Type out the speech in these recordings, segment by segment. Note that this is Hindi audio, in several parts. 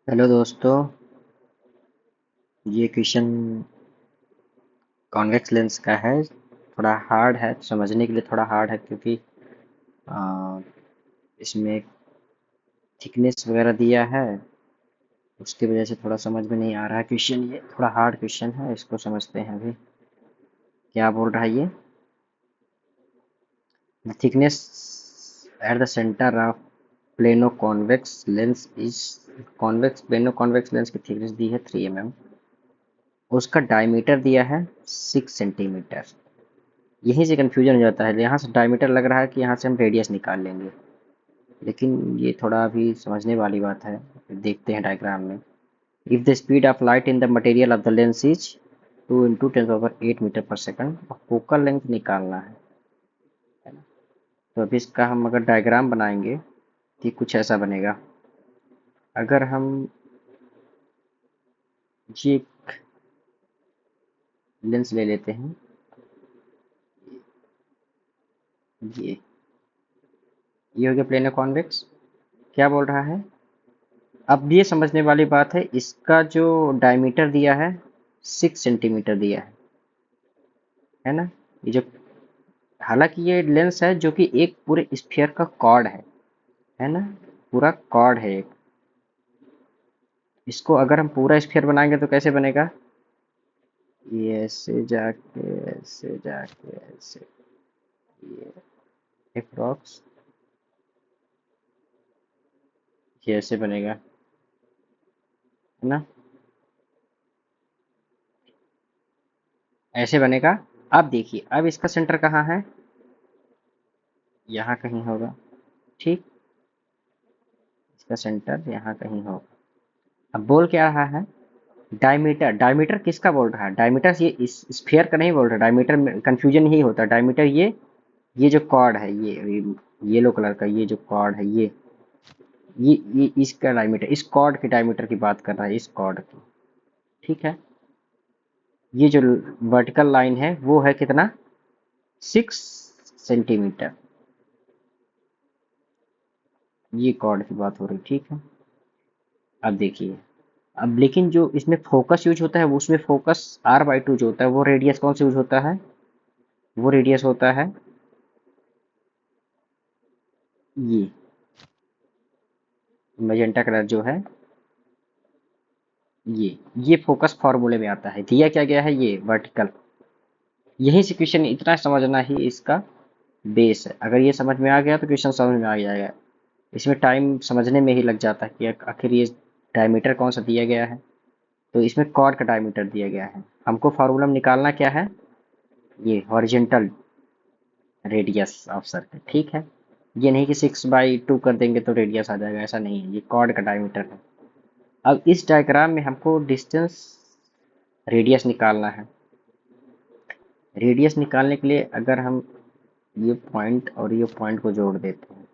हेलो दोस्तों। ये क्वेश्चन कॉन्वेक्स लेंस का है। थोड़ा हार्ड है, समझने के लिए थोड़ा हार्ड है क्योंकि आ, इसमें थिकनेस वगैरह दिया है। उसकी वजह से थोड़ा समझ में नहीं आ रहा है क्वेश्चन। ये थोड़ा हार्ड क्वेश्चन है, इसको समझते हैं अभी। क्या बोल रहा है ये? The thickness at the centre of plano convex lens is convex plano convex lens की थिकनेस दी है 3 mm। उसका डायमीटर दिया है 6 सेंटीमीटर। यहीं से कंफ्यूजन हो जाता है। यहाँ से डायमीटर लग रहा है कि यहाँ से हम रेडियस निकाल लेंगे, लेकिन ये थोड़ा अभी समझने वाली बात है। देखते हैं डायग्राम में। If the speed of light in the material of the lens is 2 × 10⁸ metre, focal length निकालना है ना? तो अभी इसका हम अगर डायग्राम बनाएंगे तो कुछ ऐसा बनेगा। अगर हम ये लेंस ले लेते हैं, ये ये हो गया प्लेनो कॉन्वेक्स। क्या बोल रहा है? अब ये समझने वाली बात है, इसका जो डायमीटर दिया है 6 सेंटीमीटर दिया है ना? ये जो, हालांकि ये लेंस है जो कि एक पूरे स्फीयर का कॉर्ड है ना? पूरा कॉर्ड है एक। इसको अगर हम पूरा स्फीयर बनाएंगे तो कैसे बनेगा? ये ऐसे जाके ऐसे, ये अप्रॉक्स ये ऐसे बनेगा, है ना? ऐसे बनेगा। अब देखिए, अब इसका सेंटर कहाँ है? यहाँ कहीं होगा। ठीक, इसका सेंटर यहाँ कहीं होगा। अब बोल क्या रहा है? डायमीटर। डायमीटर किसका बोल रहा है? डायमीटर ये इस स्फीयर का नहीं बोल रहा। डायमीटर में कंफ्यूजन यही होता है। डायमीटर ये जो कॉर्ड है, ये येलो कलर का ये जो कॉर्ड है, ये इसका डायमीटर, इस कॉर्ड के डायमीटर की बात कर रहा है, इस कॉर्ड की। ठीक है। ये जो वर्टिकल लाइन है वो है कितना? 6 सेंटीमीटर। ये कॉर्ड की बात हो रही, ठीक है। अब देखिए, अब लेकिन जो इसमें फोकस यूज होता है वो, उसमें फोकस R/2 जो होता है वो रेडियस कौन सा यूज होता है? वो रेडियस होता है ये मैजेंटा कलर जो है, ये फोकस फार्मूले में आता है। दिया क्या गया है? ये वर्टिकल। यही से क्वेश्चन, इतना समझना ही इसका बेस है। अगर ये समझ में आ गया तो क्वेश्चन समझ में आ जाएगा। इसमें टाइम समझने में ही लग जाता है कि आखिर ये डायमीटर कौन सा दिया गया है। तो इसमें कॉर्ड का डायमीटर दिया गया है। हमको फार्मूला में निकालना क्या है? ये हॉरिजेंटल रेडियस ऑफ सर्कल, ठीक है। ये नहीं कि 6/2 कर देंगे तो रेडियस आ जाएगा, ऐसा नहीं है। ये कॉर्ड का डायमीटर है। अब इस डायग्राम में हमको डिस्टेंस रेडियस निकालना है। रेडियस निकालने के लिए अगर हम ये पॉइंट और ये पॉइंट को जोड़ देते हैं,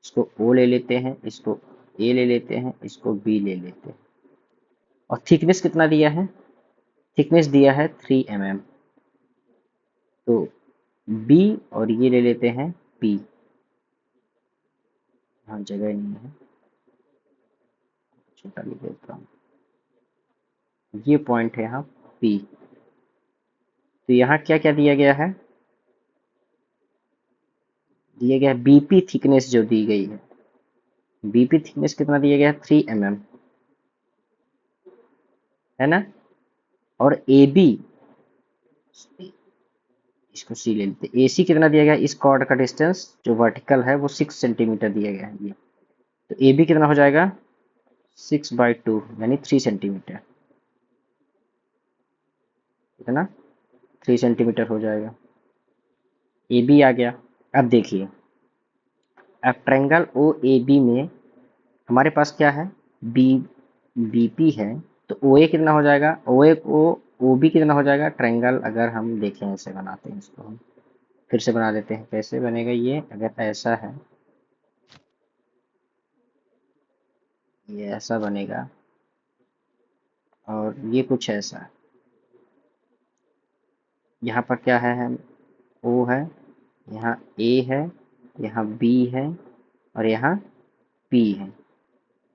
इसको O ले लेते हैं, इसको A ले लेते हैं, इसको B ले लेते हैं, और थिकनेस कितना दिया है? थिकनेस दिया है 3 mm। तो B और ये ले लेते हैं P। हाँ, जगह नहीं है, छोटा लिख देता हूँ। ये पॉइंट है यहाँ P। तो यहाँ क्या क्या दिया गया है? दिया गया है BP थिकनेस जो दी गई है। BP थिकनेस कितना दिया गया है? 3 mm, है ना? और AB, इसको C ले लेते हैं। AC कितना दिया गया है? इस कॉर्ड का डिस्टेंस जो वर्टिकल है वो 6 सेंटीमीटर दिया गया है ये। तो AB कितना हो जाएगा? 6/2 यानी 3 सेंटीमीटर। कितना? 3 सेंटीमीटर हो जाएगा। AB आ गया। अब देखिए, अब ट्रायंगल OAB में हमारे पास क्या है? बी BP है। तो OA कितना हो जाएगा? OA को OB कितना हो जाएगा? ट्रायंगल अगर हम देखें, ऐसे बनाते हैं इसको, हम फिर से बना देते हैं। कैसे बनेगा ये? अगर ऐसा है, ये ऐसा बनेगा, और ये कुछ ऐसा है। यहाँ पर क्या है? हम O है, यहाँ A है, यहाँ B है, और यहाँ P है।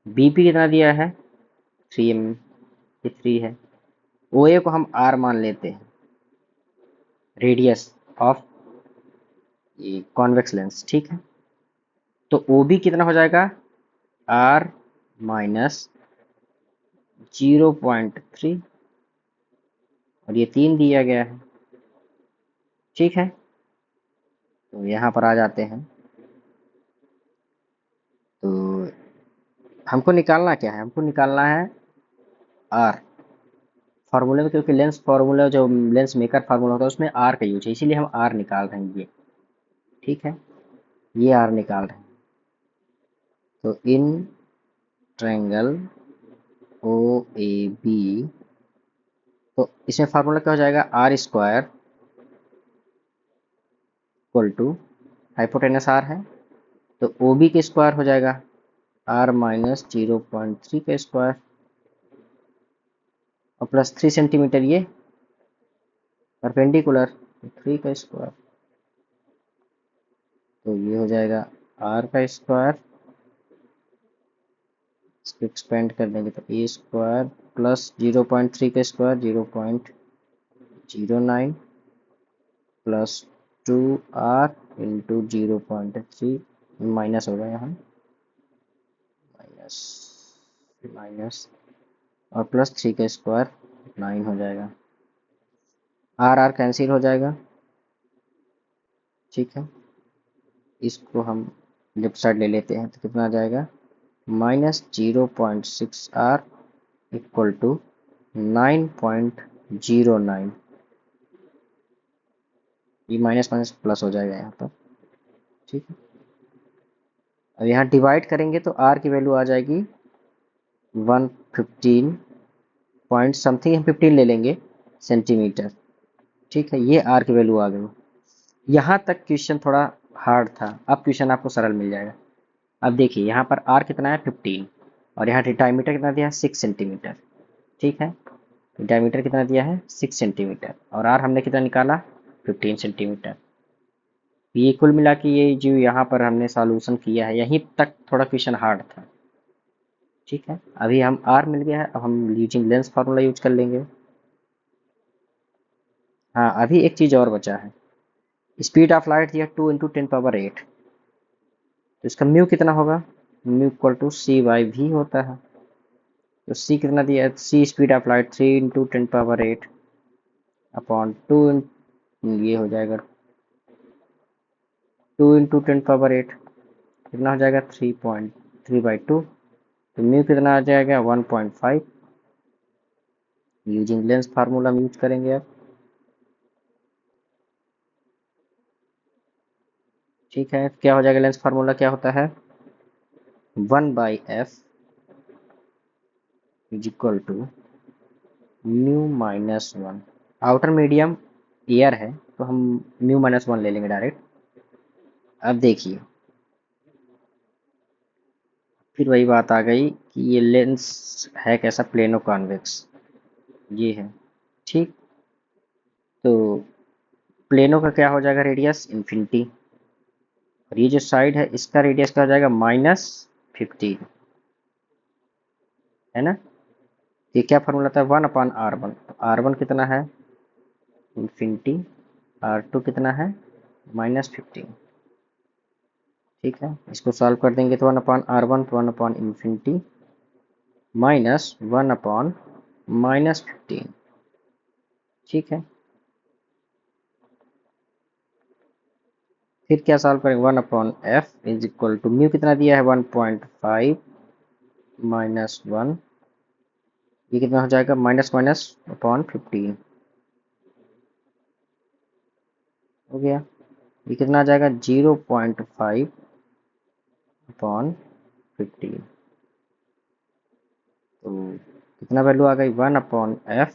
बीपी कितना दिया है 3 mm, ये 3 है। ओए को हम आर मान लेते हैं, रेडियस ऑफ ये कॉन्वेक्स लेंस, ठीक है। तो ओ बी कितना हो जाएगा आर माइनस 0.3 और ये 3 दिया गया है, ठीक है। तो यहाँ पर आ जाते हैं। तो हमको निकालना क्या है, हमको निकालना है आर फार्मूले में, क्योंकि लेंस फार्मूला जो लेंस मेकर फार्मूला होता है उसमें आर का यूज है, इसीलिए हम आर निकाल रहे हैं ये, ठीक है। ये आर निकाल रहे हैं। तो in triangle O A B, तो इसमें फार्मूला क्या हो जाएगा R square equal to hypotenuse R है, तो ओ बी के स्क्वायर हो जाएगा आर माइनस 0.3 का स्क्वायर और प्लस 3 सेंटीमीटर ये परपेंडिकुलर 3 का स्क्वायर, तो ये हो जाएगा आर का स्क्वायर, इसको एक्सपेंड कर देंगे तो ए स्क्वायर प्लस 0.3 का square 0.09 plus 2r into 0.3 minus होगा यहाँ, माइनस माइनस और प्लस 3 का स्क्वायर 9 हो जाएगा, आर आर कैंसिल हो जाएगा, ठीक है। इसको हम लेफ्ट साइड ले लेते हैं तो कितना आ जाएगा माइनस 0.6r इक्वल टू 9.09, ये माइनस माइनस प्लस हो जाएगा यहाँ पर, ठीक है। अब यहाँ डिवाइड करेंगे तो r की वैल्यू आ जाएगी 115 पॉइंट समथिंग, हम 15 ले लेंगे सेंटीमीटर, ठीक है। ये r की वैल्यू आ गई। यहाँ तक क्वेश्चन थोड़ा हार्ड था, अब क्वेश्चन आपको सरल मिल जाएगा। अब देखिए यहाँ पर r कितना है 15 और यहाँ डायमीटर कितना दिया है 6 सेंटीमीटर, ठीक है। डायमीटर कितना दिया है 6 सेंटीमीटर और r हमने कितना निकाला 15 सेंटीमीटर। ये कुल मिला के ये जो यहाँ पर हमने सॉल्यूशन किया है, यहीं तक थोड़ा क्वेश्चन हार्ड था, ठीक है। अभी हम r मिल गया है, अब हम यूजिंग लेंस फार्मूला यूज कर लेंगे। हाँ, अभी एक चीज़ और बचा है, स्पीड ऑफ लाइट दिया 2 इंटू 10⁸, तो इसका म्यू कितना होगा, mu equal to c by v होता है। तो c कितना दिया है, c speed of light 3 into 10⁸ upon 2, ये हो जाएगा 2 इंटू 10⁸, कितना हो जाएगा 3.3/2, तो म्यू कितना आ जाएगा 1.5। यूजिंग लेंस फार्मूला हम यूज करेंगे अब, ठीक है। क्या हो जाएगा लेंस फार्मूला क्या होता है 1/f is equal to mu minus 1। Outer medium air है तो हम म्यू माइनस 1 ले लेंगे डायरेक्ट। अब देखिए फिर वही बात आ गई कि ये लेंस है कैसा, प्लेनो कॉन्वेक्स ये है, ठीक। तो प्लेनो का क्या हो जाएगा रेडियस इन्फिनिटी, और ये जो साइड है इसका रेडियस क्या हो जाएगा -15, है ना। ये क्या फॉर्मूला था 1/r1, तो r1 कितना है इन्फिनिटी, r2 कितना है -15, ठीक है। इसको सॉल्व कर देंगे तो 1/r1 तो 1/infinity माइनस 1/-15, ठीक है। फिर क्या सॉल्व करेंगे 1/f is equal to mu कितना दिया है 1.5 माइनस 1, ये कितना हो जाएगा माइनस माइनस अपॉन 15 हो गया। ये कितना आ जाएगा 0.5 अपॉन 15, तो कितना वैल्यू आ गई 1/f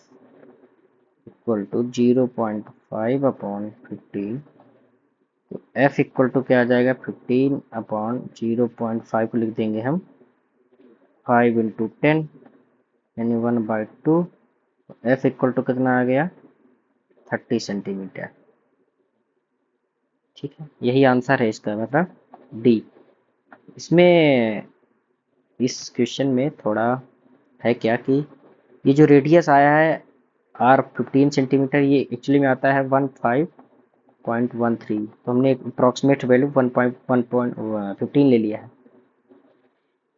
इक्वल टू 0.5 अपॉन 15, तो f इक्वल टू क्या आ जाएगा 15/0.5 को लिख देंगे हम 5 इंटू 10 यानी 1/2, f इक्वल टू कितना आ गया 30 सेंटीमीटर, ठीक है। यही आंसर है इसका, मतलब डी। इसमें इस क्वेश्चन में थोड़ा है क्या कि ये जो रेडियस आया है आर 15 सेंटीमीटर, ये एक्चुअली में आता है 15.13, तो हमने अप्रॉक्सीमेट वैल्यू 1.15 ले लिया है।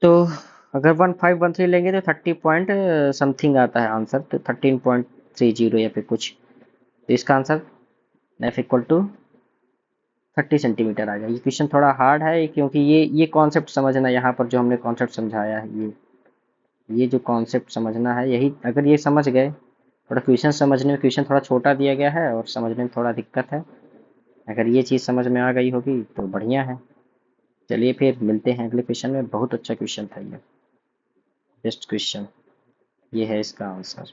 तो अगर 1513 लेंगे तो 30 पॉइंट समथिंग आता है आंसर, तो 13.30 या फिर कुछ, तो इसका answer F equal to 30 centimetre आ गया। ये क्वेश्चन थोड़ा हार्ड है क्योंकि ये कॉन्सेप्ट समझना, यहाँ पर जो हमने कॉन्सेप्ट समझाया है, ये जो कॉन्सेप्ट समझना है, यही अगर ये समझ गए, थोड़ा क्वेश्चन समझने में, क्वेश्चन थोड़ा छोटा दिया गया है और समझने में थोड़ा दिक्कत है, अगर ये चीज़ समझ में आ गई होगी तो बढ़िया है। चलिए फिर मिलते हैं अगले क्वेश्चन में। बहुत अच्छा क्वेश्चन था ये, बेस्ट क्वेश्चन, ये है इसका आंसर।